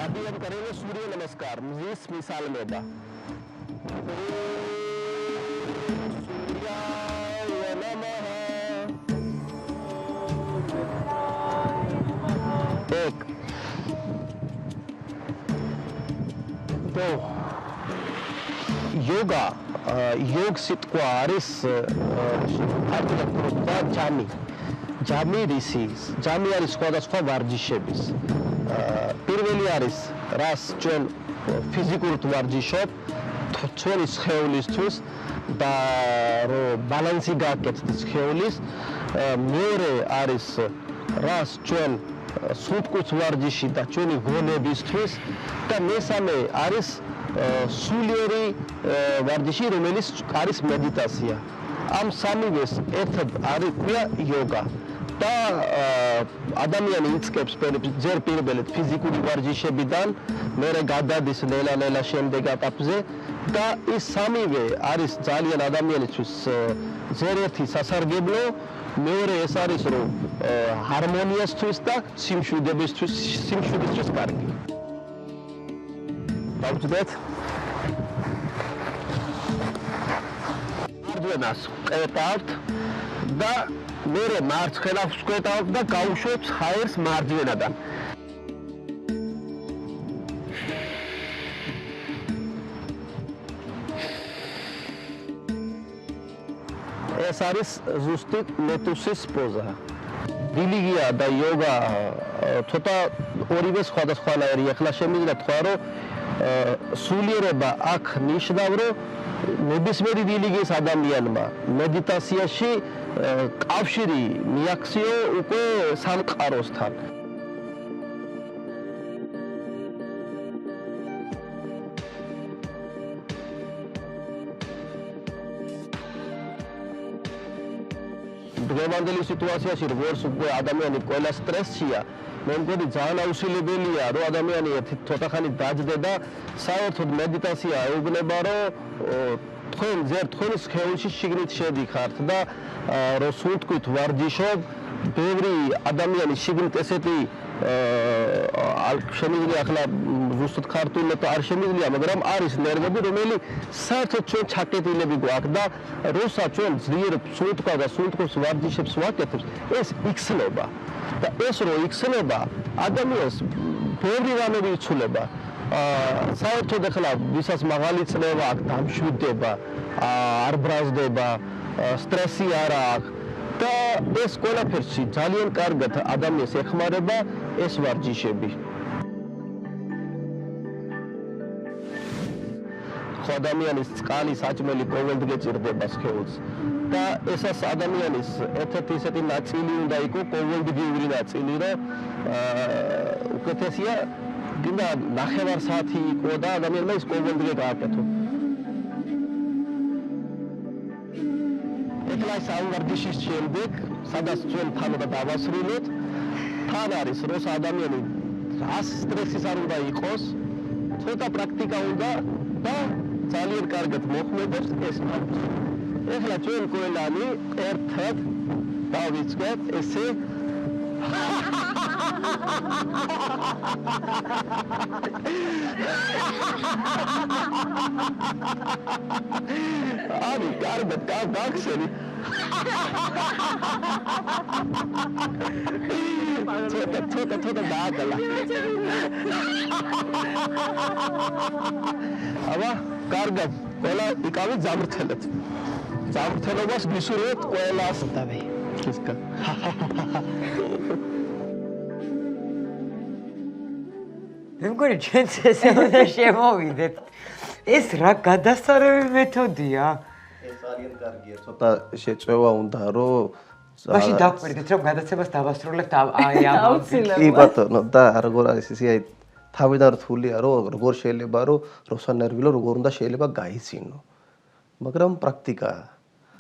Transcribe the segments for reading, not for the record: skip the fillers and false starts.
अभी हम करेंगे सूर्य नमस्कार इस मिसाल में बा सूर्याय नमः एक तो योगा योग sitquaris articulatuva jami risis jami aris სხვადასხვა ვარჯიშების პირველი არის რას ჩვენ ფიზიკურად ვარჯიშობ ჩვენი სხეულისთვის და რომ ბალანსი გააკეთოთ სხეულის მეორე არის რას ჩვენ სუნთქვის ვარჯიში და ჩვენი გონებისთვის და მესამე არის სულიერი ვარჯიში რომელიც არის მედიტაცია ამ სამივეს ერთად არის იოგა და ადამიანი იწყებს ჯერ პირველად ფიზიკური ვარჯიშებიდან მერე გადადის ლელა შემდეგ ეტაპზე და ის სამივე არის ძალიან ადამიანისთვის ზერერთი სასარგებლო მეორე ეს არის რომ ჰარმონიასთვის და სიმშვიდისთვის კარგი დავწდეთ მარჯვენას ყევთავთ და მერე მარცხენას ვყევთავთ და გავუშვებთ ჰაერს მარჯვენიდან ეს არის ზუსტად ლოტუსის პოზა რელიგია და იოგა ცოტა ორივე სხვადასხვანაირი ახლა შემიძლია თქვა რომ სულიერება აქ ნიშნავს რომ ნებისმიერი რელიგიის ადამიანმა მედიტაციაში კავშირი მიაქციო უკვე სამყაროსთან დღევანდელი სიტუაციაში როგორც უკვე ადამიანი ყველა სტრესშია მე მგონი ძალიან აუცილებელია რომ ადამიანი ცოტა ხანი დაჯდე და საერთოდ მედიტაცია ეუბნება რომ თქვენ ზერ თქვენი სხეულში შიგნით შედიხართ და რომ სუნთქვით ვარჯიშობ ბევრი ადამიანი შიგნით ესეთი შემიძლია ახლა ზუსტად ქართულად არ შემიძლია მაგრამ არის ნერვები რომელიც საერთოდ ჩვენ ჩაკეტილები გვაქვს და როცა ჩვენ ძლიერ სუნთქვა და სუნთქვის ვარჯიშებს ვაკეთებთ ეს იხსნება და ეს რო იხსნება ადამიანს ბევრი რამები იცვლება საერთოდ ახლა ვისაც მაღალი წნევა აქვს დამშვიდდება არ ბრაზდება სტრესი არ აქვს და ეს ყველაფერში ძალიან კარგად ადამიანს ეხმარება ეს ვარჯიშები ადამიანის წყალი საჭმელი ყოველდღე ჭირდება სხეულს და ესას ადამიანის ერთ-ერთი ისეთი ნაწილი უნდა იყოს ყოველდღიური ნაწილი რომ უკეთესია გინდა ნახევარ საათი იყო და ადამიანმა ის ყოველდღე გააკეთო ეხლა ამ ვარჯიშის შემდეგ სადაც ჩვენ თანაბრად დავასრულოთ თან არის როცა ადამიანი რას სტრესის არ უნდა იყოს ცოტა პრაქტიკა უნდა და ძალიან კარგად მოხმედებს ეს ვარჯიში ეხლა ჩვენ ყველანი ერთად დავიწყებთ ესე Abi, კარგად გაგხსენი. ცოტა დააგალა. აბა, კარგად. ყველა იკავით ზამრთელეთ. ზამრთელობას გისურვებთ ყველას. დავე. ისკა. მე მგონი ჩვენც ესე უნდა შემოვიდეთ. ეს რა გადასარევი მეთოდია? ეს ძალიან კარგია, ცოტა შეწევა უნდა, რომ მაშინ დავკვირდით, რომ გადაცემას დავასრულებთ აი ამ აუცილებლად. კი ბატონო, და როგორ არის ისე აი თავიდან რთულია, რომ როგორ შეიძლება, რომ როცა ნერვილო, როგორ უნდა შეიძლება გაიცინო. მაგრამ პრაქტიკაა.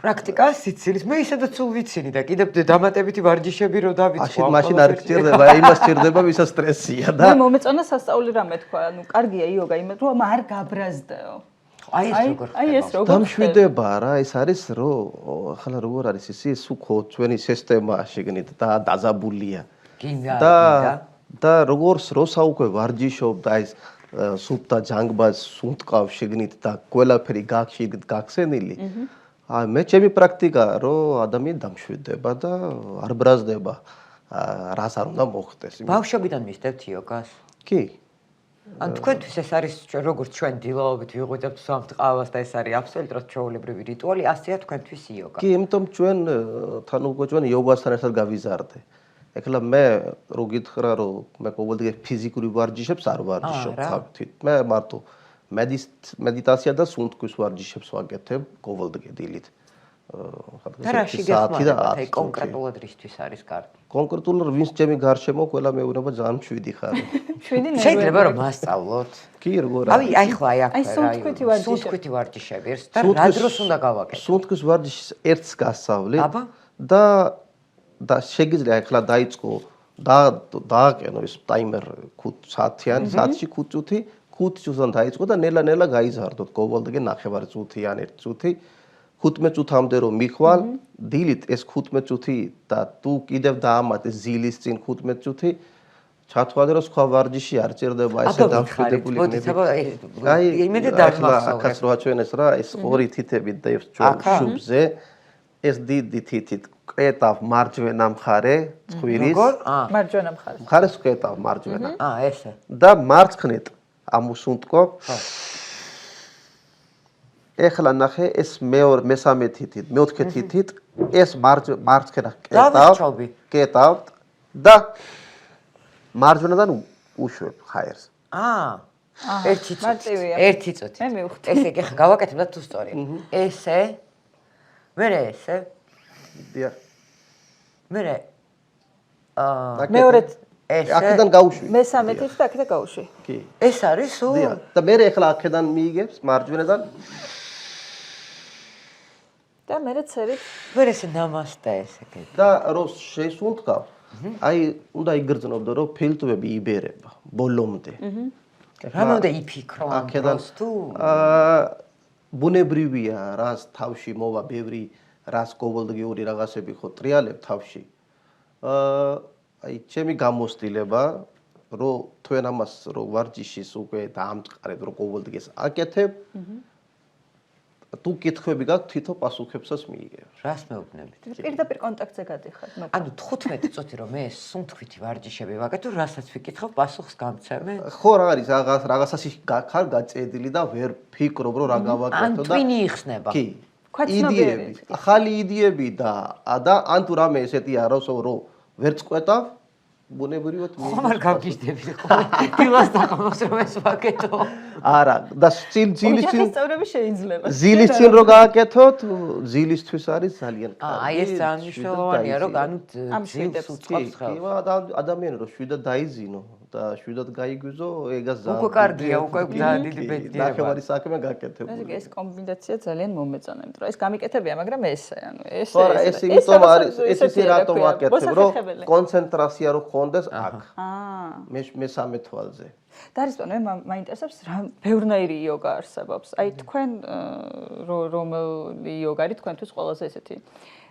პრაქტიკა სიცილის. მე ისედაც სულ ვიცინი და კიდევ დამატებითი ვარჯიშები რო დავიწყო. მაშინ არ გჭირდება, იმას ჭირდება, ვისაც სტრესია და მე მომეწონა სასწაული რამე თქვა, ანუ კარგია იოგა, იმიტომ რომ არ გაბრაზდეო. აი ეს როგორ აი ეს როგორ დამშვიდება რა, ეს არის რომ ახლა როგორ არის ისე სულ ჩვენი სისტემა შეგნით და დაზაბულია. გინდა და და როგორც როსა უკვე ვარჯიშობდა ეს სუფთა ჯანგბაზ სუნთქავს შეგნით და ყველაფერი გაგშიგდ გახსენილი მე ჩემი პრაქტიკა რომ ადამიანი დამშვიდდება და არ ბრაზდება რას არ უნდა მოხდეს ბავშვობიდან მისდევთ იოგას? კი ან თქვენთვის ეს არის როგორც ჩვენ დილაობით ვიღვიძებთ სვამთ ყავას და ეს არის აბსოლუტურად ჩვეულებრივი რიტუალი, ასეა თქვენთვის იოგა. კი, იმიტომ ჩვენ თან უკვე ჩვენ იოგასთან ერთად გავიზარდე. ეხლა მე რო გითხრა რომ მე ყოველდღე ფიზიკური ვარჯიშებს არ ვარჯიშობ თავით. მე მარტო მედიტაცია და სუნთქვის ვარჯიშებს ვაკეთებ ყოველდღე დილით. და რაში გეხმარებათ? აი კონკრეტულად რისთვის არის კარგი? კონკრეტულად ვინც ჩემი გარშემო ყველა მეუბნება ძალიან მშვიდი ხარ. მშვიდი ნერვები. შეიძლება რომ მასწავლოთ. კი, როგორ აი ახლა აი აქ აი სუნთქვითი ვარჯიშები ერთ და რა დროს უნდა გავაკეთო? სუნთქვის ვარჯიშს ერთს გასწავლით და შეგიძლია ახლა დაიწყო დააკენო ეს ტაიმერ 5 საათიანი, საათში 5 წუთი, 5 წუთიდან დაიწყო და ნელა-ნელა გაიზარდოთ ყოველდღე ნახევარი წუთი ან 1 წუთი. 15 წუთამდე რომ მიხვალ, დილით ეს 15 წუთი და თუ კიდევ დაამატე ზილის წინ 15 წუთი, ჩათვალე რომ სხვა ვარჯიში არ ჭირდება ესე დამშვიდებული ნები. აი, იმედი დამახსოვრე. აქაც რო აჩვენეს რა, ეს ორი თითები დევს ჩვენ შუბზე. ეს დიდი თითით კრეტავ მარჯვენა მხარე, ცხვირის. როგორ? მარჯვენა მხარე. მხარეს კრეტავ მარჯვენა. ესე. და მარცხნით ამოსუნთქო. ეხლა ნახე ეს მესამე თითით, მეოთხე თითით ეს მარცხენა კეტავთ და მარჯვენიდან უშვებ ხაერს. ერთი წუთი. მე მივხვდი. ესე კი ხა გავაკეთებ და თუ სწორია. ესე მერე ესე. დიახ. მერე მეორედ ესე. აქედან გაუშვი. მესამე თითი და აქედან გაუშვი. კი. ეს არის სულ? დიახ. და მე ეხლა აქედან მიიგებს მარჯვენიდან და მე წერით ვერ ესე ნამასტე ესე კი. და რო შესუნთქავ, აი უნდა იგრძნობდე რომ ფილტვები იბერება ბოლომდე. რამე იფიქრო ამ დროს თუ ბუნებრივია რას თავში მოვა ბევრი რას ყოველდღე ორი რაღაცები ხო ტრიალებ თავში. აი ჩემი გამოცდილება რომ თქვენ ამას რო ვარჯიშის უკვე დაამწყარეთ რომ ყოველდღე აკეთებ თუ კითხვები გაქვთ თვითო პასუხებსაც მიიღებ. რას მეუბნებით? პირდაპირ კონტაქტზე გადიხარ. ანუ 15 წუთი რომ მე სუნთქვითი ვარჯიშები ვაკეთო, რასაც ვიკითხავ, პასუხს გამცემე? ხო რა არის რაღაცაში ხარ გაწედილი და ვერ ფიქრობ რომ რა გავაკეთო და ტვინი იხსნება. კი. იდეები, ახალი იდეები და ან თუ რამე ესეთი არის რომ ვერ წყვეტავ ბუნებრივად ხომ არ გავგიჟდები ხო? დილას დაყავს რომ ეს ვაკეთო. არა, და ძილის წინ წევრები შეიძლება. ძილის წინ რო გააკეთოთ, ძილისთვის არის ძალიან კარგი. აი ეს ძალიან მნიშვნელოვანია რომ ანუ ძილს უწყობს ხელს. კი, ადამიანი რომ შვიდად დაიზინო და შვიდად გაიგვიზო, ეგას ძალიან უკვე კარგია, უკვე ძალიან დიდი ბედნიერება. ნახევარი საქმე გაკეთებული. ესე ეს კომბინაცია ძალიან მომეწონა, იმიტომ რომ ეს გამიკეთებია, მაგრამ ესე, ანუ ეს ეს იმიტომ არის, ეს ისე რატომ აკეთებ, რომ კონცენტრაცია რო ხონდეს აქ. მესამე თვალზე. და არის პანე მაინტერესებს რა ბევრნაირი იოგა არსებობს. აი თქვენ რომელი იოგა არის თქვენთვის ყველაზე ესეთი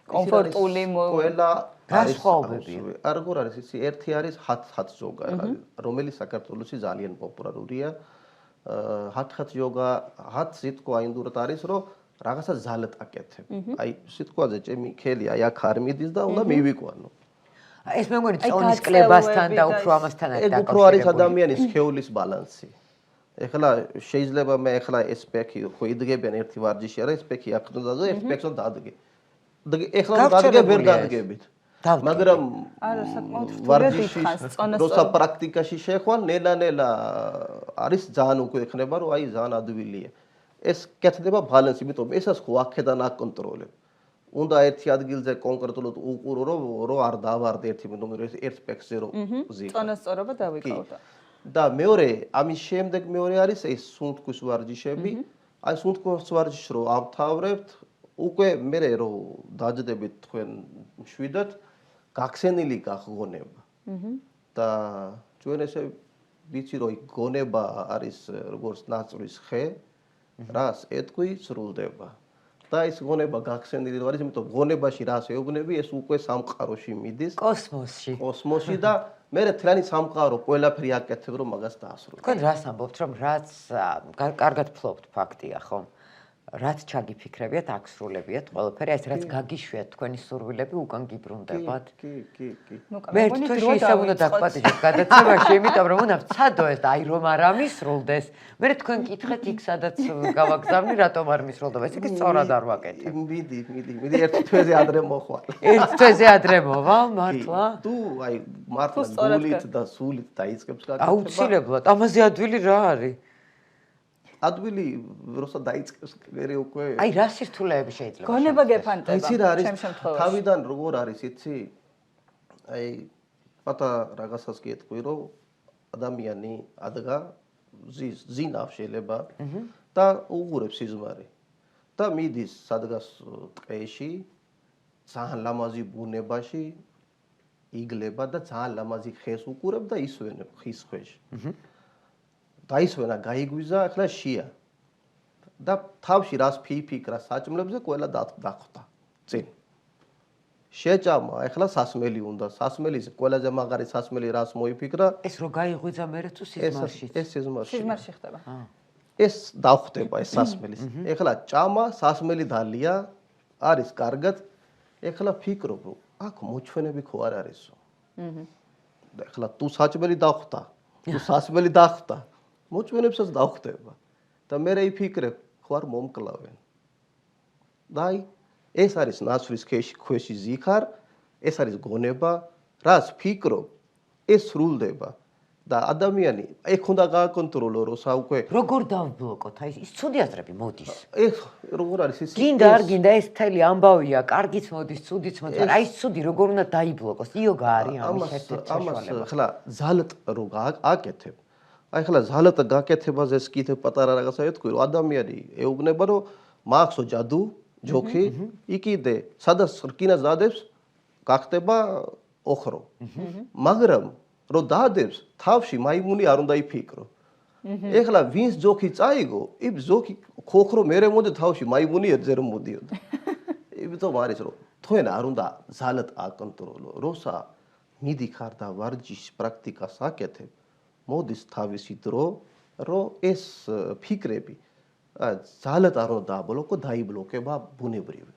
კომფორტული ყველა განსხვავებებია. როგორ არის იცი, ერთი არის ჰათ იოგა, რომელიც საქართველოში ძალიან პოპულარულია. ჰათ იოგა, ჰათ სიტყვა ინდურად არის, რომ რაღაცა ზალად აკეთებ. აი სიტყვაზე ჩემი ხელი აი აქ არ მიდის და უნდა მივიყვანო. ეს მე მგონი წონის კლებასთან და უფრო ამასთან არის დაკავშირებული. ეგ უფრო არის ადამიანის სხეულის ბალანსი. ეხლა შეიძლება მე ეხლა ეს პექი ხო იდგებიან ერთი ვარჯიში არა ეს პექი აქ უნდა და ეს პექს უნდა დადგე. ეხლა დადგე ვერ დადგებით. მაგრამ არა საკმაოდ ვარჯიში როცა პრაქტიკაში შეხვალ ნელა-ნელა არის ძალიან უკვე ეხნება რომ აი ძალიან ადვილია. ეს კეთდება ბალანსი, იმიტომ ესაც ხო აქედან აკონტროლებ. უნდა ერთი ადგილზე კონკრეტულად უყურო რომ არ დავარდე ერთ პექზე რომ ზიხარ. წონასწორობა დავიკავდა. და მეორე, ამის შემდეგ მეორე არის ეს სუნთქვის ვარჯიშები. აი სუნთქვის ვარჯიშს რო ამთავრებთ, უკვე მე რომ დაჯდებით თქვენ მშვიდად, გახსენილი გაღონება. და ჩვენ ესე ვიცი რომ გონება არის როგორც ნაწრის ხე, რას ეთქვი სრულდება. და ეს გონება გახსენილი არის, იმიტომ გონებაში რას ეუბნები, ეს უკვე სამყაროში მიდის. კოსმოსში და მე თლიანი სამყარო ყველაფერი აკეთებ რომ მაგას დაასრულო. თქვენ რას ამბობთ რომ რაც კარგად ფლობთ ფაქტია ხომ? რაც ჩაგიფიქრებიათ, აღსრულებიათ ყველაფერი, ეს რაც გაგიშვიათ თქვენი სურვილები უკან გიბრუნდებათ. კი. მე თვითონ ისე უნდა დაგპატიჟოთ გადაცემაში, იმიტომ რომ უნდა ვცადო ეს, აი რომ არ ამისრულდეს. მე თქვენ კითხეთ იქ სადაც გავაგზავნი, რატომ არ მისრულდება. ეს იგი სწორად არ ვაკეთებ. მიდი ერთ თვეზე ადრე მოხვალ. ერთ თვეზე ადრე მოვალ, მართლა? თუ აი მართლა გულით და სულით დაიწყებს გაკეთება. აუცილებლად, ამაზე ადვილი რა არის? ადვილი როცა დაიწყებს მერე უკვე აი რა სირთულეები შეიძლება? გონება გეფანტება. იცი რა არის ჩემ შემთხვევაში. თავიდან როგორ არის იცი აი პატარა რაღაცას გეტყვი რომ ადამიანი ადგა ზინავს შეიძლება და უღურებს სიზმარი და მიდის სადღაც ტყეში ძალიან ლამაზი ბუნებაში იგლება და ძალიან ლამაზი ხეს უყურებ და ისვენებ ხის ქვეშ დაისვენა გაიგვიზა ახლა შია და თავში რას ფიფიქრა საჭმლებზე ყველა დახვდა წინ შეჭამა ახლა სასმელი უნდა სასმელის ყველაზე მაგარი სასმელი რას მოიფიქრა ეს რო გაიღვიძა მე თუ სიზმარში ეს სიზმარში ხდება ეს დახვდება ეს სასმელის ახლა ჭამა სასმელი დალია არის კარგად ახლა ფიქრობ რომ აქ მოჩვენები ხო არ არისო ახლა თუ საჭმელი დახვდა თუ სასმელი დახვდა მოწვენებსაც დახვდება და მე რეიფიქრებ ხო არ მომკლავენ და ეს არის ნაცვლის ქვეში ზიქარ ეს არის გონება რას ფიქრობ ეს სრულდება და ადამიანი ეგ უნდა გააკონტროლო როცა უკვე როგორ დავბლოკოთ აი ის ცუდი აზრები მოდის ეს როგორ არის ის გინდა არ გინდა ეს მთელი ამბავია კარგიც მოდის ცუდიც მოდის აი ეს ცუდი როგორ უნდა დაიბლოკოს იოგა არის ამის ერთ-ერთი საშუალება ახლა ზალტ რო აკეთებ აი ხლა ზალატ გაკეთებაზეც კიდე პატარა რაღაცა ეთქვი რომ ადამიანი ეუბნება რომ მაახსო ჯადუ ჯოქი იქიდე სადაც რკინას დადებს გახდება ოხრო მაგრამ რომ დადებს თავში მაიმუნი არ უნდა იფიქრო ეხლა ვინს ჯოქი წაიგო იმ ჯოქი ხოხრო მერე მოდე თავში მაიმუნი ეძერ მოდიოდა იმიტომ არის რომ თქვენ არ უნდა ზალატ აკონტროლო როცა მიდიხარ და ვარჯიშის პრაქტიკას აკეთებ მოდის თავისი დრო რომ ეს ფიქრები ზალატ არ უნდა დააბლოკო დაიბლოკება ბუნებრივად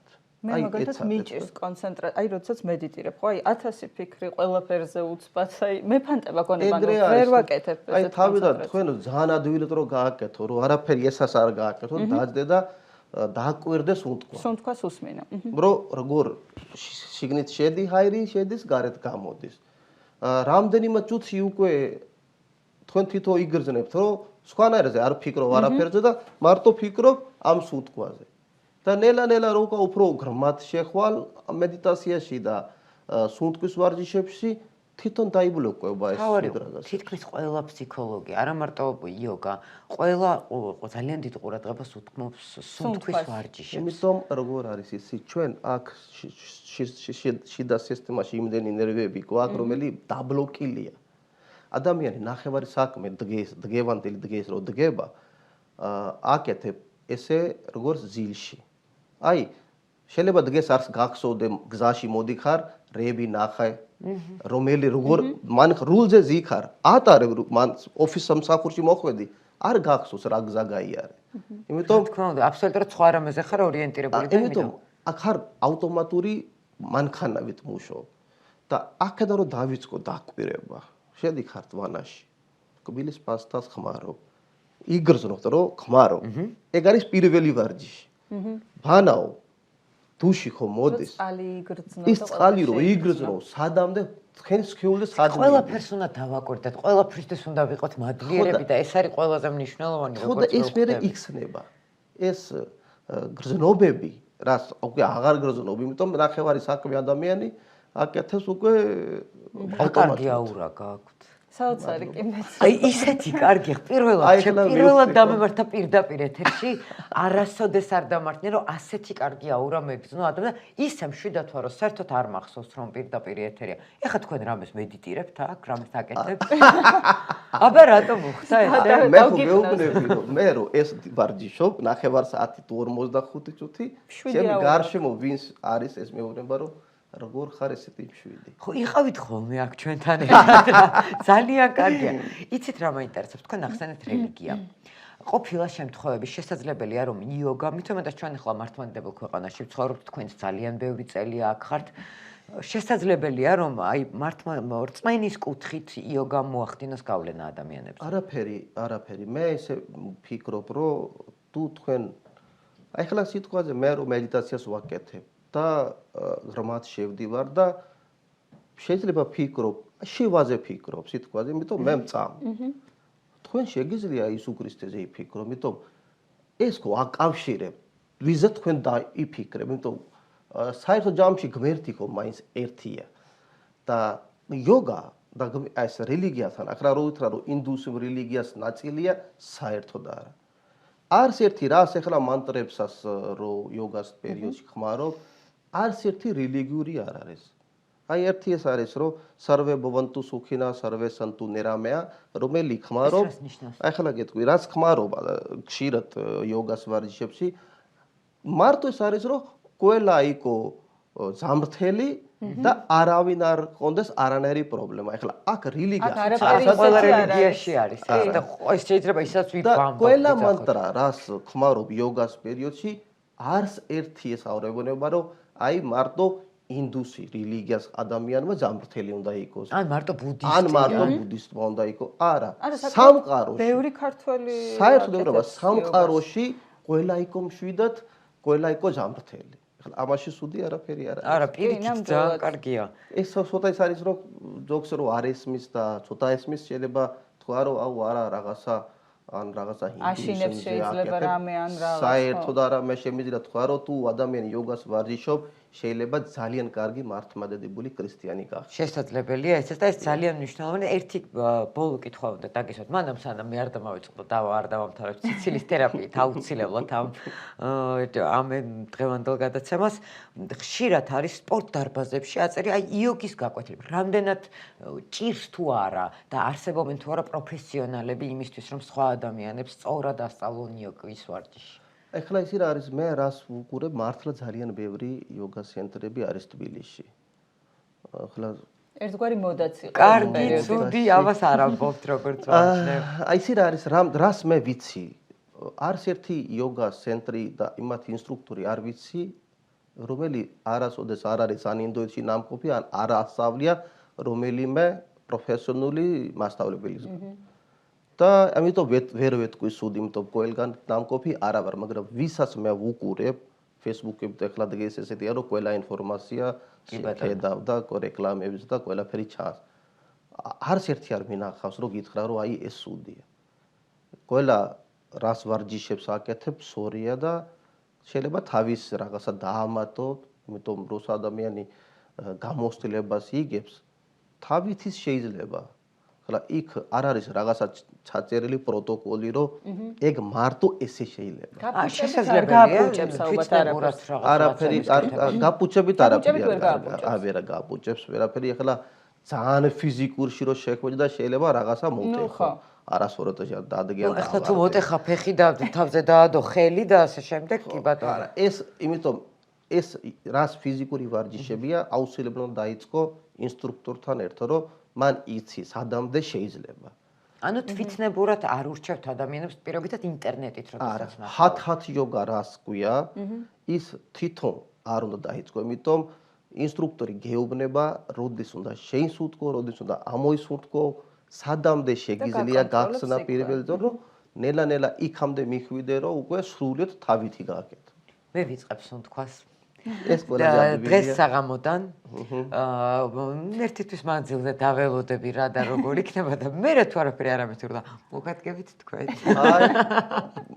მე მაგალითად მიჭირს კონცენტრაცია აი როდესაც მედიტირებ ხო აი 1000 ფიქრი ყველაფერზე უცბად აი მეფანტება გონება ვერ ვაკეთებ აი თავიდან თქვენ ძალიან ადვილად რო გააკეთო რომ არაფერი ესას არ გააკეთო დაძდე და დააკვირდეს სუნთქვას უსმინო რო როგორ შიგნით შედი ჰაირი შედის გარეთ გამოდის რამდენიმე წუთი უკვე თქვენ თვითო იგრძნებთ რომ სხვანაირზე არ ფიქრობ არაფერზე და მარტო ფიქრობ ამ სუნთქვაზე და ნელა-ნელა როა უფრო ღრმად შეხვალ მედიტაციაში და სუნთქვის ვარჯიშებში თვითონ დაიბლოკება ეს რაღაცა თითქმის ყველა ფსიქოლოგი არა მარტო იოგა ყველა ძალიან დიდ ყურადღებას უთმობს სუნთქვის ვარჯიშებს იმიტომ როგორ არის ისი ჩვენ აქ შიდა სისტემაში იმდენი ნერვები გვაქვს რომელი დაბლოკილია ადამიანი ნახევარი საქმე დგევანდელი დგეს რო დგება აკეთებ ესე როგორც ზილში აი შეიძლება დგეს არს გახსოვდე გზაში მოდიხარ რები ნახე რომელი როგორ მან რულზე ზიქარ ატარებ მან ოფის სამსახურში მოხვედი არ გახსოვს რა გზა გაიარე იმიტომ თქმა უნდა აბსოლუტურად სხვა რამეზე ხარ ორიენტირებული და იმიტომ აქ ხარ ავტომატური მანქანავით მუშაობ და აქედან რომ დავიწყო დაკვირება შედიხარ ვანაში კბილის პასტას ხმარო იგრძნობთ რომ ხმარო ეგ არის პირველი ვარჯიში ვანაო დუში ხო მოდის ის წყალი რომ იგრძნო სადამდე თქვენს სქეულზე სადამდე ყველაფერს უნდა დავაკვირდეთ ყველაფრისთვის უნდა ვიყოთ მადლიერები და ეს არის ყველაზე მნიშვნელოვანი როგორც ხო და ეს მერე იქნება ეს გრძნობები რას უკვე აღარ გრძნობ იმიტომ ნახევარი საქმე ადამიანი აკეთებს უკვე ავტომატურად აურა გააქვთ საოცარი კი მეც აი ისეთი კარგი პირველად დამემართა პირდაპირ ეთერში არასოდეს არ დამართნე რომ ასეთი კარგი აურა მეგზნო ადამიან ისე მშვიდად ვარო საერთოდ არ მახსოვს რომ პირდაპირ ეთერია ეხლა თქვენ რამეს მედიტირებთ აქ რამეს აკეთებთ აბა რატომ მოხდა ეს მე მეუბნები რომ მე რომ ეს ვარჯიშობ ნახევარ საათი თუ 45 წუთი ჩემი გარშემო ვინს არის ეს მეუბნება რომ როგორ ხარ ესეთი მშვიდი. ხო, იყავით ხოლმე აქ ჩვენთან ერთად. ძალიან კარგია. იცით რა მაინტერესებს? თქვენ ახსენეთ რელიგია. ყოფილა შემთხვევები შესაძლებელია რომ იოგა, მithomedas ჩვენ ახლა მართლმადიდებელ ქვეყანაში ვცხოვრობთ, თქვენც ძალიან ბევრი წელია აქ ხართ. შესაძლებელია რომ აი რწმენის კუთხით იოგა მოახდინოს გავლენა ადამიანებს. არაფერი. მე ესე ვფიქრობ, რომ თუ თქვენ აი ხლა სიტყვაზე მე რომ მედიტაციას ვაკეთებ და ღრმად შევდივარ და შეიძლება ფიქრობ, შევაზე ფიქრობ სიტყვაზე, იმიტომ მე მწამ. თქვენ შეგიძლია იესო ქრისტეზე იფიქრო, იმიტომ ეს ხო აკავშირებ, ვიზე თქვენ დაიფიქრებ, იმიტომ საერთო ჯამში ღმერთი ხო მაინც ერთია. და იოგა და ეს რელიგიასთან ახლა რო უთხრა რომ ინდუსი რელიგიას ნაწილია, საერთოდ არა. არც ერთი რას ახლა მანტრებსაც რო იოგას პერიოდში ხმარობ, არც ერთი რელიგიური არ არის. აი ერთი ეს არის რომ სარვე ბოვანტუ სუქინა სარვე სანტუ ნერამეა, რომელი ხმარობ, აი ახლა გეტყვი, რაც ხმარობა ხშირად იოგას ვარჯიშებში, მარტო ეს არის რომ ყველა იყო ზამრთელი და არავინ არ ყონდეს არანაირი პრობლემა. ახლა აქ რელიგია ყველა რელიგიაში არის. და ეს შეიძლება ისაც და ყველა მანტრა რას ხმარობ იოგას პერიოდში არც ერთი ესაუბრება რომ აი მარტო ინდუსი რელიგიას ადამიანმა ზამრთელი უნდა იყოს. ან მარტო ბუდისტი. ან მარტო ბუდისტმა უნდა იყოს. არა. სამყაროში. ბევრი ქართველი საერთოდ სამყაროში ყველა იყო მშვიდად, ყველა იყო ზამრთელი. ახლა ამაში სუდი არაფერი არ არის. არა, პირიქით ძალიან კარგია. ეს ცოტა ის არის რომ ზოგს რომ არ ესმის და ცოტა ესმის შეიძლება თქვა რომ აუ არა რაღაცა ან რაღაცა აშინებს შეიძლება რამე ან რაღაც. საერთოდ არა, მე შემიძლია თქვა რომ თუ ადამიანი იოგას ვარჯიშობ, შეიძლება ძალიან კარგი მართლმადიდებელი ქრისტიანი გახდეს. შესაძლებელია ესეც და ეს ძალიან მნიშვნელოვანია. ერთი ბოლო კითხვა უნდა დაგისვათ. მანამ სანამ მე არ დამავიწყო და არ დავამთავრებ ციცილის თერაპიით აუცილებლად ამ დღევანდელ გადაცემას. ხშირად არის სპორტ დარბაზებში აწერი აი იოგის გაკვეთილები. რამდენად ჭირს თუ არა და არსებობენ თუ არა პროფესიონალები იმისთვის რომ სხვა ადამიანებს სწორად ასწავლონ იოგის ვარჯიში. ახლა ის რა არის, მე რას ვუყურებ, მართლა ძალიან ბევრი იოგას ცენტრები არის თბილისში. ახლა ერთგვარი მოდაც იყო. კარგი, ცუდი, ამას არ ამბობთ როგორც ვაჩნევ. აი ის რა არის, რას მე ვიცი. არც ერთი იოგას ცენტრი და იმათი ინსტრუქტორი არ ვიცი, რომელი არასოდეს არ არის ან ინდოეთში ნამყოფი, ან არ ასწავლია რომელიმე პროფესიონალი მასწავლებელი. და ამიტომ ვერ ვეთქვი სუდი, იმიტომ ყველგან ნამყოფი არა ვარ, მაგრამ ვისაც მე ვუყურებ Facebook-ზე ახლა დღეს ესეთია, რომ ყველა ინფორმაცია ხედავ და რეკლამებს და ყველაფერი ჩანს. არც ერთი არ მინახავს, რომ გითხრა, რომ აი ეს სუდია. ყველა რას ვარჯიშებს აკეთებ, სორია და შეიძლება თავის რაღაცა დაამატოთ, იმიტომ რომ ადამიანი გამოცდილებას იგებს, თავით ის შეიძლება. ახლა იქ არ არის რაღაცა ჩაწერილი პროტოკოლი, რომ ეგ მარტო ესე შეიძლება. შესაძლებელია თვითნებურად რაღაცა. არაფერი გაპუჩებით არაფერი არ გაპუჩებს ვერაფერი. ახლა ძალიან ფიზიკურში რო შეხვედი და შეიძლება რაღაცა მოტეხო. არასოდეს დადგენ და ახლა თუ მოტეხა ფეხი და თავზე დაადო ხელი და ასე შემდეგ კი ბატონო. არა, ეს იმიტომ ეს რას ფიზიკური ვარჯიშებია, აუცილებლად დაიწყო ინსტრუქტორთან ერთად, რომ მან იცის ადამიანზე შეიძლება. ანუ თვითნებურად არ ურჩევთ ადამიანებს პირობითად ინტერნეტით როდესაც ნახავთ. ჰათ იოგა რას ქვია, ის თვითონ არ უნდა დაიწყო, იმიტომ ინსტრუქტორი გეუბნება, როდის უნდა შეისურთქო, როდის უნდა ამოისურთქო, სადამდე შეგიძლია გახსნა პირველ დრო, რომ ნელა-ნელა იქამდე მიხვიდე, რომ უკვე სრულიად თავითი გააკეთო. მე ვიწყებ სუნთქვას. ეს ყველა ჯანმრთელია. დღეს საღამოდან ერთისთვის მანძილზე დაველოდები რა და როგორ იქნება და მე რა თუ არაფერი არ ამეთურდა. მოგადგებით თქვენ. აი,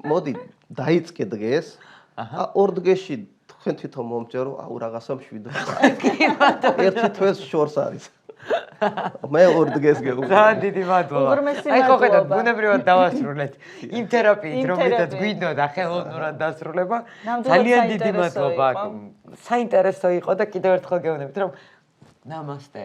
მოდი, დაიწყე დღეს. ორ დღეში თქვენ თვითონ მომწერო, აუ რაღაცა მშვიდობა. ერთი თვეს შორს არის. მე ორ დღეს გეუბნები. ძალიან დიდი მადლობა. აი ხო ხედავთ, ბუნებრივად დავასრულეთ იმ თერაპიით, რომელთაც გვინდოდა ხელოვნურად დასრულება. ძალიან დიდი მადლობა. საინტერესო იყო და კიდევ ერთხელ გეუბნებით, რომ ნამასტე.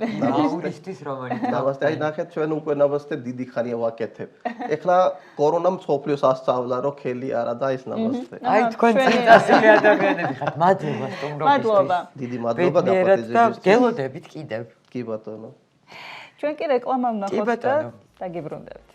ნამისტის რომანი. ნამასტე აი ნახეთ ჩვენ უკვე ნამასტე დიდი ხანია ვაკეთებ. ეხლა კორონამ მსოფლიოს ასწავლა რომ ხელი არა და ეს ნამასტე. აი თქვენ წინასწარი ადამიანები ხართ. მადლობა სტუმრობისთვის. მადლობა. დიდი მადლობა ბედნიერად და დაპატეჟებისთვის. გელოდებით კიდევ. კი ბატონო. ჩვენ კი რეკლამა ვნახოთ და ბატონო. დაგიბრუნდებთ.